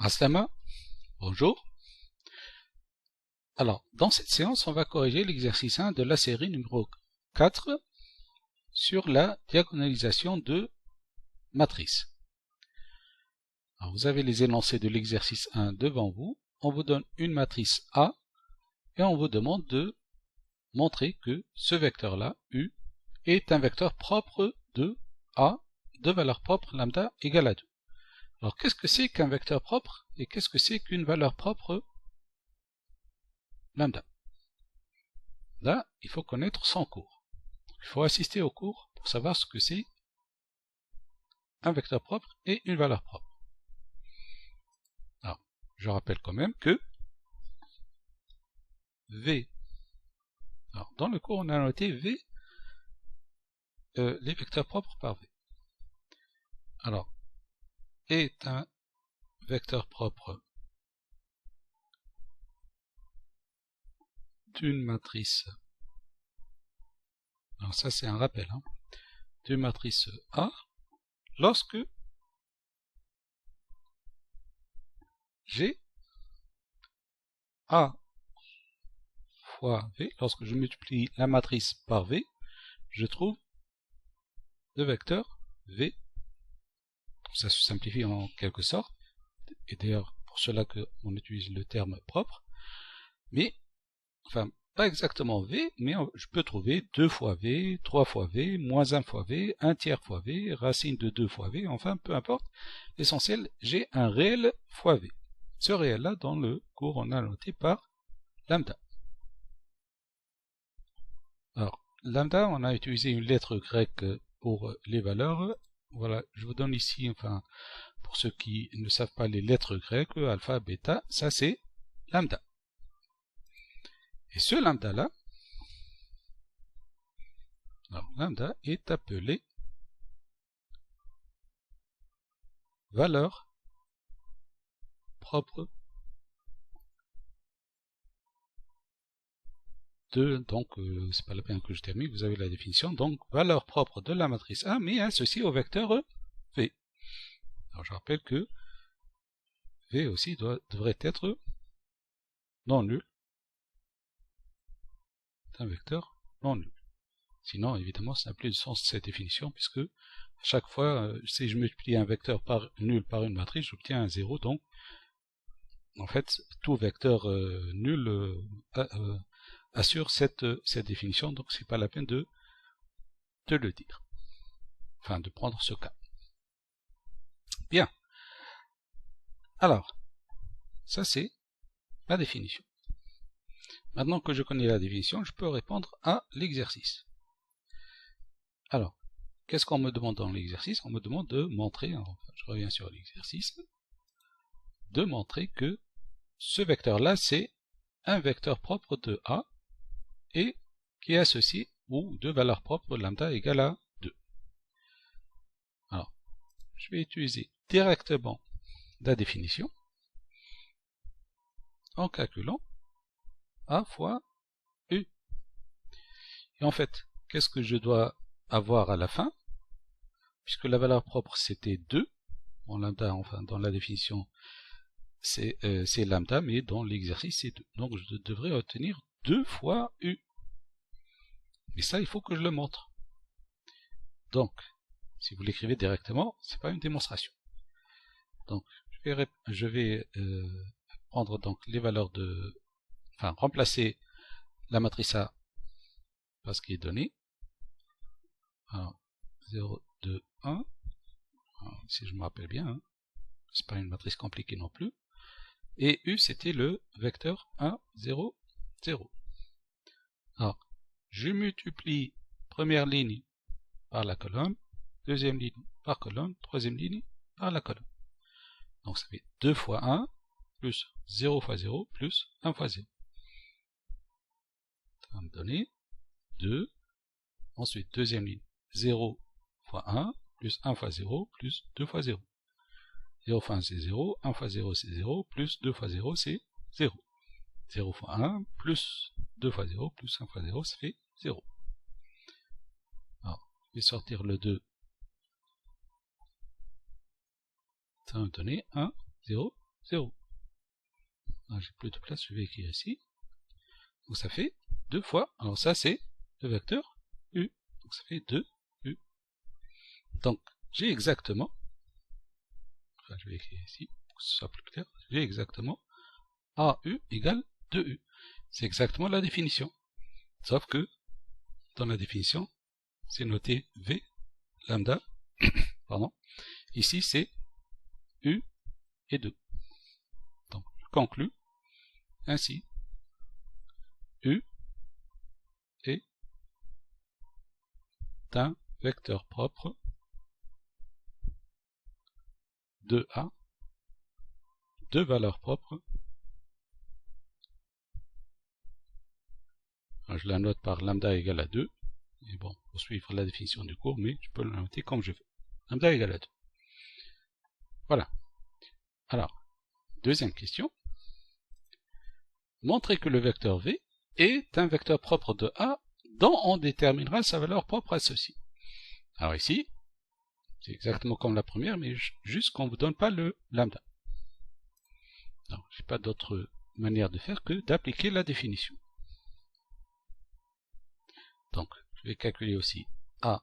Aslama, bonjour. Alors, dans cette séance, on va corriger l'exercice 1 de la série numéro 4 sur la diagonalisation de matrices. Alors, vous avez les énoncés de l'exercice 1 devant vous. On vous donne une matrice A et on vous demande de montrer que ce vecteur-là, U, est un vecteur propre de A de valeur propre lambda égale à 2. Alors, qu'est-ce que c'est qu'un vecteur propre et qu'est-ce que c'est qu'une valeur propre lambda? Là, il faut connaître son cours. Il faut assister au cours pour savoir ce que c'est un vecteur propre et une valeur propre. Alors, je rappelle quand même que V, alors dans le cours on a noté V, les vecteurs propres par V. Alors, est un vecteur propre d'une matrice, alors ça c'est un rappel, d'une matrice A, lorsque j'ai A fois V, lorsque je multiplie la matrice par V, je trouve le vecteur V. Ça se simplifie en quelque sorte, et d'ailleurs pour cela qu'on utilise le terme propre, mais, enfin, pas exactement V, mais je peux trouver 2 fois V, 3 fois V, moins 1 fois V, 1 tiers fois V, racine de 2 fois V, enfin peu importe, l'essentiel, j'ai un réel fois V. Ce réel-là, dans le cours, on a noté par lambda. Alors, lambda, on a utilisé une lettre grecque pour les valeurs. Voilà, je vous donne ici, enfin, pour ceux qui ne savent pas les lettres grecques, alpha, bêta, ça c'est lambda. Et ce lambda-là, lambda est appelé valeur propre de, donc c'est pas la peine que je termine, vous avez la définition, donc valeur propre de la matrice A, mais associée au vecteur V. Alors je rappelle que V aussi devrait être non nul, c'est un vecteur non nul. Sinon, évidemment, ça n'a plus de sens cette définition, puisque à chaque fois, si je multiplie un vecteur par nul par une matrice, j'obtiens un 0, donc en fait, tout vecteur nul assure cette définition, donc c'est pas la peine de le dire. Enfin, de prendre ce cas. Bien. Alors, ça c'est la définition. Maintenant que je connais la définition, je peux répondre à l'exercice. Alors, qu'est-ce qu'on me demande dans l'exercice? On me demande de montrer, enfin, je reviens sur l'exercice, de montrer que ce vecteur-là, c'est un vecteur propre de A et qui est associé ou de valeur propre lambda égale à 2. Alors, je vais utiliser directement la définition en calculant A fois U. Et en fait, qu'est-ce que je dois avoir à la fin? Puisque la valeur propre c'était 2, en lambda, enfin dans la définition c'est lambda, mais dans l'exercice c'est 2. Donc je devrais obtenir 2 fois U. Mais ça, il faut que je le montre. Donc, si vous l'écrivez directement, c'est pas une démonstration. Donc, je vais prendre donc les valeurs de, enfin remplacer la matrice A par ce qui est donné. Alors, 0, 2, 1. Alors, si je me rappelle bien, c'est pas une matrice compliquée non plus. Et U, c'était le vecteur 1, 0, 0. Alors, je multiplie première ligne par la colonne, deuxième ligne par colonne, troisième ligne par la colonne. Donc ça fait 2 fois 1, plus 0 fois 0, plus 1 fois 0. Ça va me donner 2. Ensuite, deuxième ligne, 0 fois 1, plus 1 fois 0, plus 2 fois 0. 0 fois 1 c'est 0, 1 fois 0 c'est 0, plus 2 fois 0 c'est 0. 0 fois 1, plus 2 fois 0, plus 1 fois 0, ça fait 0. Alors, je vais sortir le 2. Ça va me donner 1, 0, 0. J'ai plus de place, je vais écrire ici. Donc ça fait 2 fois, alors ça c'est le vecteur U. Donc ça fait 2U. Donc j'ai exactement, enfin je vais écrire ici pour que ce soit plus clair, j'ai exactement AU égale 2U. C'est exactement la définition. Sauf que dans la définition, c'est noté V lambda, pardon. Ici c'est U et 2. Donc je conclus ainsi. U est un vecteur propre de A, de valeur propre. Je la note par lambda égale à 2. Et bon, pour suivre la définition du cours, mais je peux la noter comme je veux. Lambda égale à 2. Voilà. Alors, deuxième question. Montrer que le vecteur V est un vecteur propre de A dont on déterminera sa valeur propre associée. Alors ici, c'est exactement comme la première, mais juste qu'on ne vous donne pas le lambda. Donc, je n'ai pas d'autre manière de faire que d'appliquer la définition. Donc, je vais calculer aussi A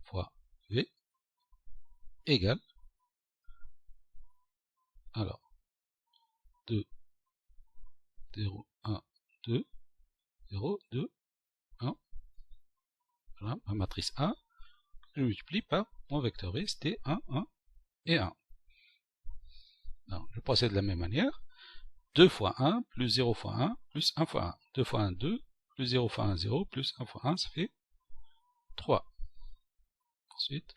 fois V égale, alors, 2, 0, 1, 2, 0, 2, 1. Voilà, ma matrice A, je multiplie par mon vecteur V, c'était 1, 1 et 1. Alors, je procède de la même manière. 2 fois 1, plus 0 fois 1, plus 1 fois 1. 2 fois 1, 2, plus 0 fois 1, 0, plus 1 fois 1, ça fait 3. Ensuite,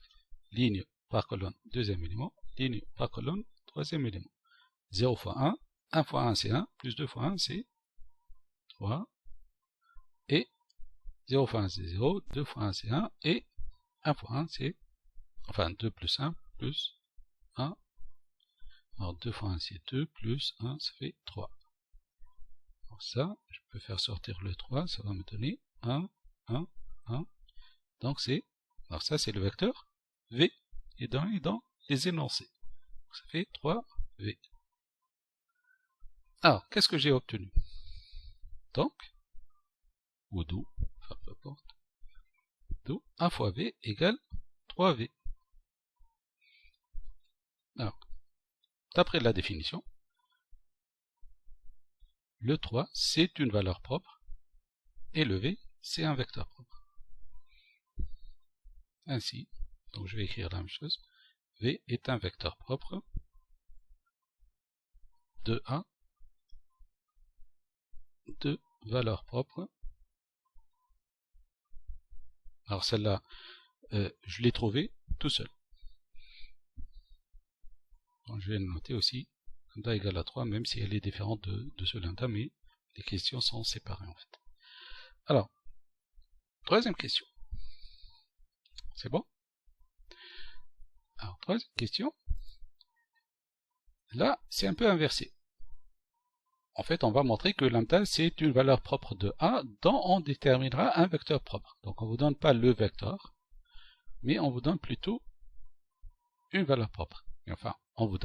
ligne par colonne, deuxième élément, ligne par colonne, troisième élément. 0 fois 1, 1 fois 1 c'est 1, plus 2 fois 1 c'est 3, et 0 fois 1 c'est 0, 2 fois 1 c'est 1, et 1 fois 1 c'est, enfin 2 plus 1 plus 1, alors 2 fois 1 c'est 2, plus 1 ça fait 3. Alors ça, je peux faire sortir le 3, ça va me donner 1, 1, 1, donc c'est, alors ça c'est le vecteur V, et dans les énoncés. Donc ça fait 3V. Alors, qu'est-ce que j'ai obtenu? Donc, ou d'où, enfin peu importe, d'où 1 fois V égale 3V. Alors, d'après la définition, le 3 c'est une valeur propre, et le V c'est un vecteur propre. Ainsi, donc je vais écrire la même chose, V est un vecteur propre de A de valeur propre. Alors celle-là, je l'ai trouvée tout seul. Donc je vais le noter aussi, lambda égale à 3, même si elle est différente de ce lambda, mais les questions sont séparées en fait. Alors, troisième question. C'est bon? Alors, troisième question. Là, c'est un peu inversé. En fait, on va montrer que lambda, c'est une valeur propre de A dont on déterminera un vecteur propre. Donc, on ne vous donne pas le vecteur, mais on vous donne plutôt une valeur propre. Et enfin, on vous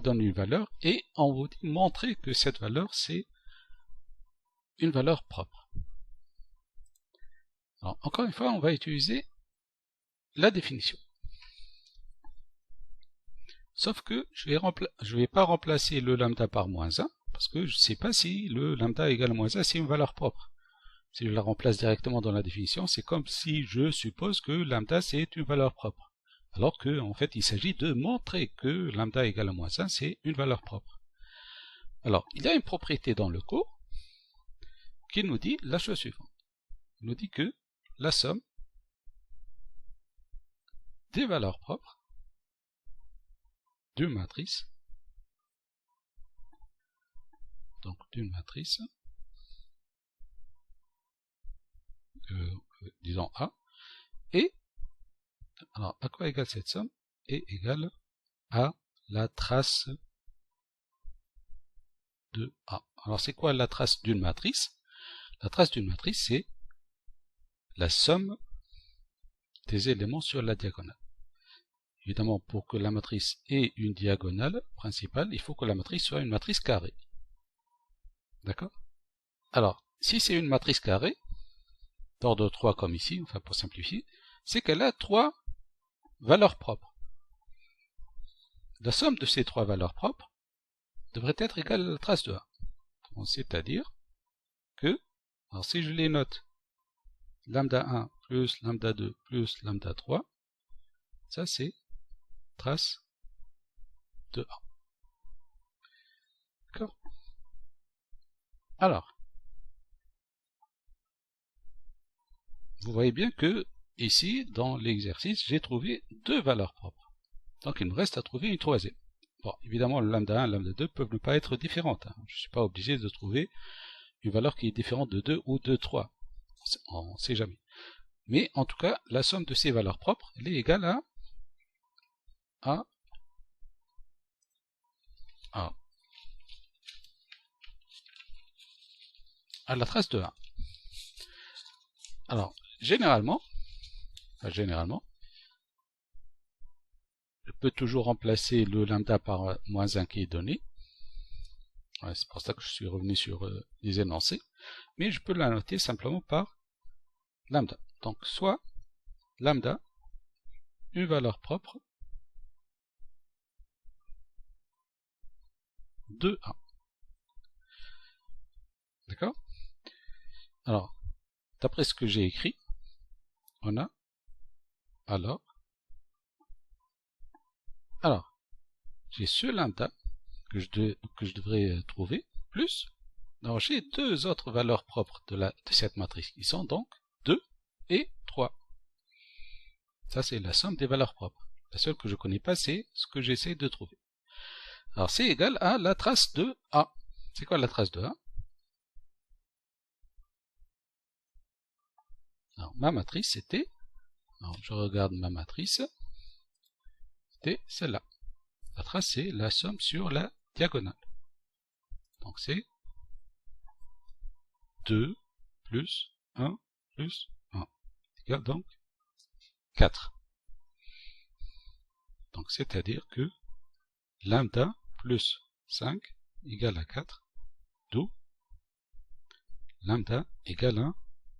donne une valeur et on vous dit montrer que cette valeur, c'est une valeur propre. Alors, encore une fois, on va utiliser la définition. Sauf que je ne vais pas remplacer le lambda par moins 1, parce que je ne sais pas si le lambda égale à moins 1, c'est une valeur propre. Si je la remplace directement dans la définition, c'est comme si je suppose que lambda c'est une valeur propre. Alors que, en fait, il s'agit de montrer que lambda égale à moins 1, c'est une valeur propre. Alors, il y a une propriété dans le cours qui nous dit la chose suivante. Il nous dit que la somme des valeurs propres d'une matrice, donc d'une matrice, disons A, et, alors à quoi égale cette somme? Est égale à la trace de A. Alors c'est quoi la trace d'une matrice? La trace d'une matrice, c'est la somme des éléments sur la diagonale. évidemment, pour que la matrice ait une diagonale principale, il faut que la matrice soit une matrice carrée. D'accord? Alors, si c'est une matrice carrée, d'ordre 3 comme ici, enfin pour simplifier, c'est qu'elle a 3 valeurs propres. La somme de ces 3 valeurs propres devrait être égale à la trace de A. C'est-à-dire que, alors si je les note, lambda 1 plus lambda 2 plus lambda 3, ça c'est trace de A. D'accord? Alors, vous voyez bien que ici, dans l'exercice, j'ai trouvé 2 valeurs propres. Donc il me reste à trouver une troisième. Bon, évidemment, le lambda 1 et lambda 2 peuvent ne pas être différentes. Hein. Je ne suis pas obligé de trouver une valeur qui est différente de 2 ou de 3. On ne sait jamais. Mais en tout cas, la somme de ces valeurs propres, elle est égale à la trace de 1. Alors, généralement, je peux toujours remplacer le lambda par moins 1 qui est donné. Ouais, c'est pour ça que je suis revenu sur les énoncés. Mais je peux la noter simplement par lambda. Donc, soit lambda, une valeur propre de 1. D'accord? Alors, d'après ce que j'ai écrit, on a alors, j'ai ce lambda que je devrais trouver, plus, alors j'ai 2 autres valeurs propres de cette matrice, qui sont donc 2 et 3. Ça, c'est la somme des valeurs propres. La seule que je ne connais pas, c'est ce que j'essaie de trouver. Alors, c'est égal à la trace de A. C'est quoi la trace de A? Alors, ma matrice, c'était, alors je regarde ma matrice, c'était celle-là. La trace, c'est la somme sur la diagonale. Donc, c'est 2 plus 1 plus 1 égale donc 4. Donc, c'est-à-dire que lambda plus 5 égale à 4, d'où lambda égale à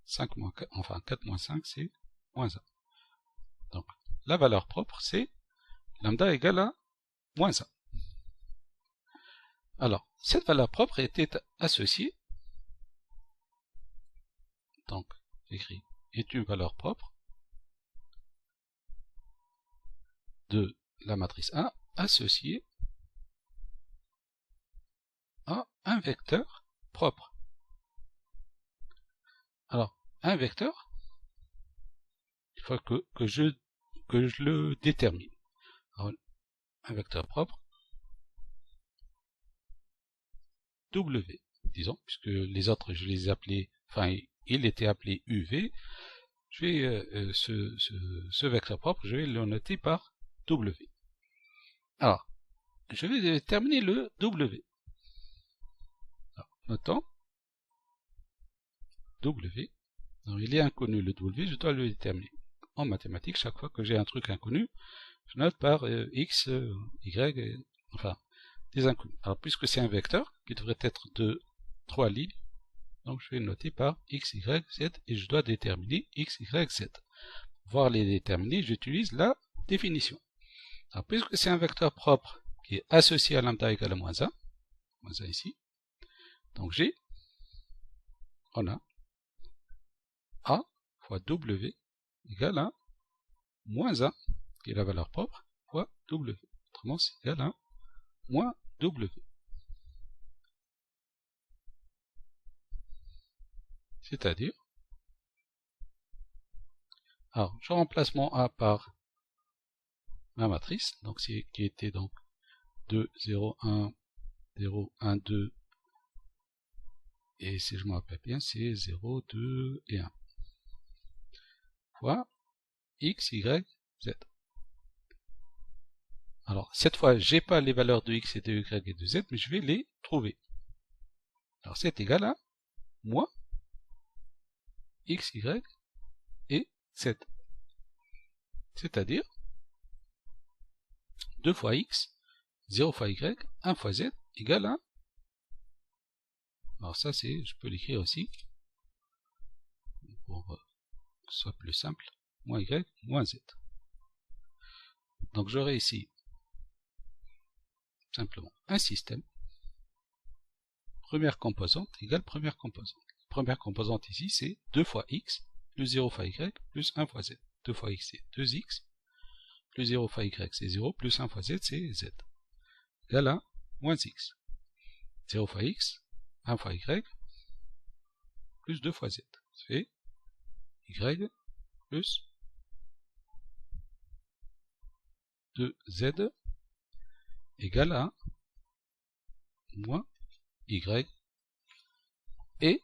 5 moins 4, enfin 4 moins 5, c'est moins 1. Donc, la valeur propre, c'est lambda égale à moins 1. Alors, cette valeur propre était associée, donc, j'écris, est une valeur propre de la matrice A associée à un vecteur propre. Alors, un vecteur, il faut que je le détermine. Alors, un vecteur propre, W, disons, puisque les autres, je les ai appelés, enfin, il était appelé UV, je vais, ce vecteur propre, je vais le noter par W. Alors, je vais déterminer le W. Alors, notons W. Alors, il est inconnu le W, je dois le déterminer. En mathématiques, chaque fois que j'ai un truc inconnu, je note par X, Y, enfin, des inconnus. Alors, puisque c'est un vecteur qui devrait être de 3 lignes, donc je vais le noter par X, Y, Z, et je dois déterminer X, Y, Z. Pour pouvoir les déterminer, j'utilise la définition. Alors, puisque c'est un vecteur propre qui est associé à lambda égale à moins 1 ici, donc on a A fois W égale à moins 1, qui est la valeur propre, fois W. Autrement, c'est égal à moins W. C'est-à-dire, alors, je remplace mon A par ma matrice, donc qui était donc 2, 0, 1, 0, 1, 2, et si je me rappelle bien, c'est 0, 2 et 1. Fois X, Y, Z. Alors, cette fois, j'ai pas les valeurs de X et de Y et de Z, mais je vais les trouver. Alors, c'est égal à moins X, Y et Z. C'est-à-dire 2 fois x, 0 fois y, 1 fois z égale 1. Alors ça, je peux l'écrire aussi, pour que ce soit plus simple, moins y, moins z. Donc j'aurai ici, simplement, un système, première composante égale première composante. Première composante ici, c'est 2 fois x, plus 0 fois y, plus 1 fois z. 2 fois x, c'est 2x, plus 0 fois y, c'est 0, plus 1 fois z, c'est z. Égale à moins x. 0 fois x, 1 fois y, plus 2 fois z. Ça fait y plus 2z égale à moins y et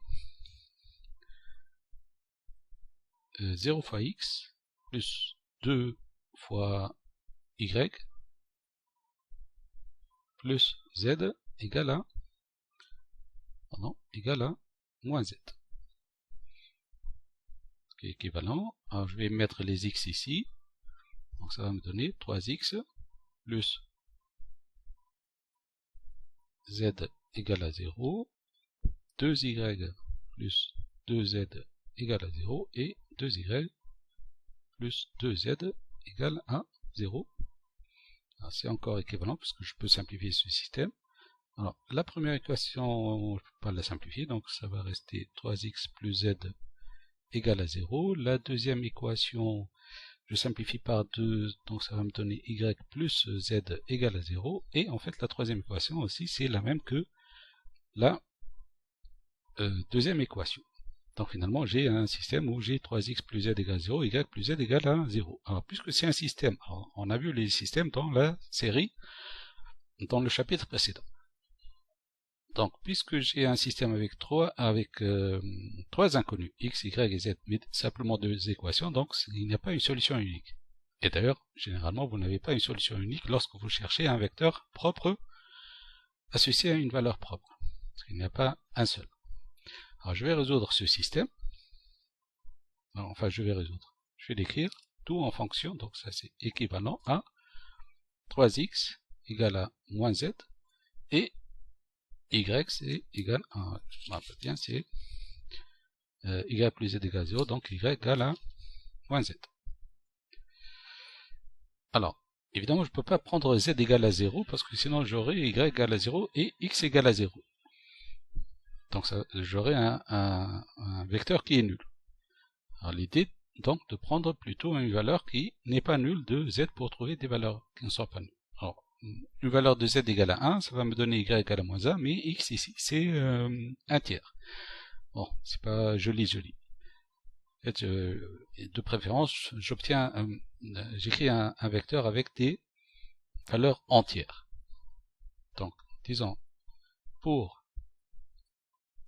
0 fois x plus 2 fois y plus z égale à moins z. Qui est équivalent. Alors je vais mettre les x ici. Donc ça va me donner 3x plus z égale à 0, 2y plus 2z égale à 0 et 2y plus 2z égale à 0. C'est encore équivalent parce que je peux simplifier ce système. Alors la première équation, je ne peux pas la simplifier, donc ça va rester 3x plus z égale à 0. La deuxième équation, je simplifie par 2, donc ça va me donner y plus z égale à 0. Et en fait, la troisième équation aussi, c'est la même que la deuxième équation. Donc finalement, j'ai un système où j'ai 3x plus z égale à 0, y plus z égale à 0. Alors, puisque c'est un système, alors, on a vu les systèmes dans la série, dans le chapitre précédent. Donc, puisque j'ai un système avec trois inconnus, x, y et z, mais simplement deux équations, donc il n'y a pas une solution unique. Et d'ailleurs, généralement, vous n'avez pas une solution unique lorsque vous cherchez un vecteur propre associé à une valeur propre. Parce qu'il n'y a pas un seul. Alors, je vais résoudre ce système. Alors, enfin, je vais l'écrire tout en fonction, donc ça c'est équivalent à 3x égale à moins z et y c'est égal à, je me rappelle bien, c'est y plus z égale à 0, donc y égale à moins z. Alors, évidemment, je ne peux pas prendre z égale à 0, parce que sinon j'aurai y égale à 0 et x égale à 0. Donc j'aurai un vecteur qui est nul. Alors l'idée, donc, de prendre plutôt une valeur qui n'est pas nulle de z pour trouver des valeurs qui ne sont pas nulles. Alors, une valeur de z égale à 1, ça va me donner y égale à moins 1, mais x ici, c'est un tiers. Bon, c'est pas joli. En fait, de préférence, j'écris un vecteur avec des valeurs entières. Donc, disons, pour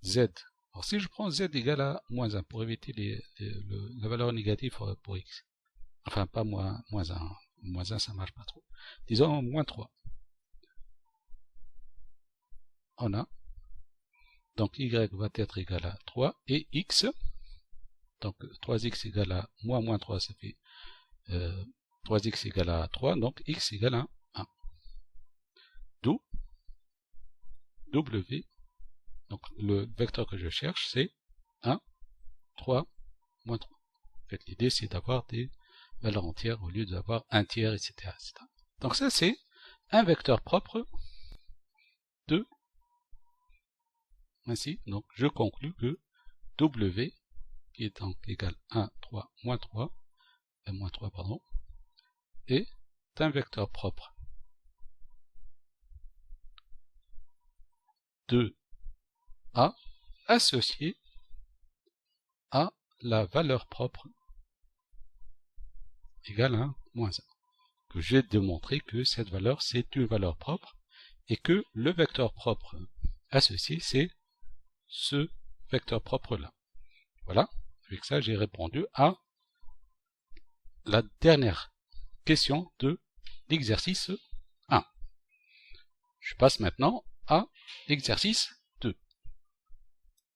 z, alors si je prends z égale à moins 1, pour éviter la valeur négative pour x, enfin pas moins 1, moins 1 ça marche pas trop, disons moins 3. On a, donc y va être égal à 3, et x, donc 3x égale à moins 3, ça fait 3x égale à 3, donc x égale à 1. D'où w, donc le vecteur que je cherche, c'est 1, 3, moins 3. En fait, l'idée, c'est d'avoir des valeurs entières au lieu d'avoir un tiers, etc., etc. Donc ça, c'est un vecteur propre de ainsi. Donc je conclus que w, qui est donc égal à 1, 3, moins 3, est un vecteur propre de A associé à la valeur propre égale à moins 1. Que j'ai démontré que cette valeur, c'est une valeur propre et que le vecteur propre associé, c'est ce vecteur propre-là. Voilà, avec ça, j'ai répondu à la dernière question de l'exercice 1. Je passe maintenant à l'exercice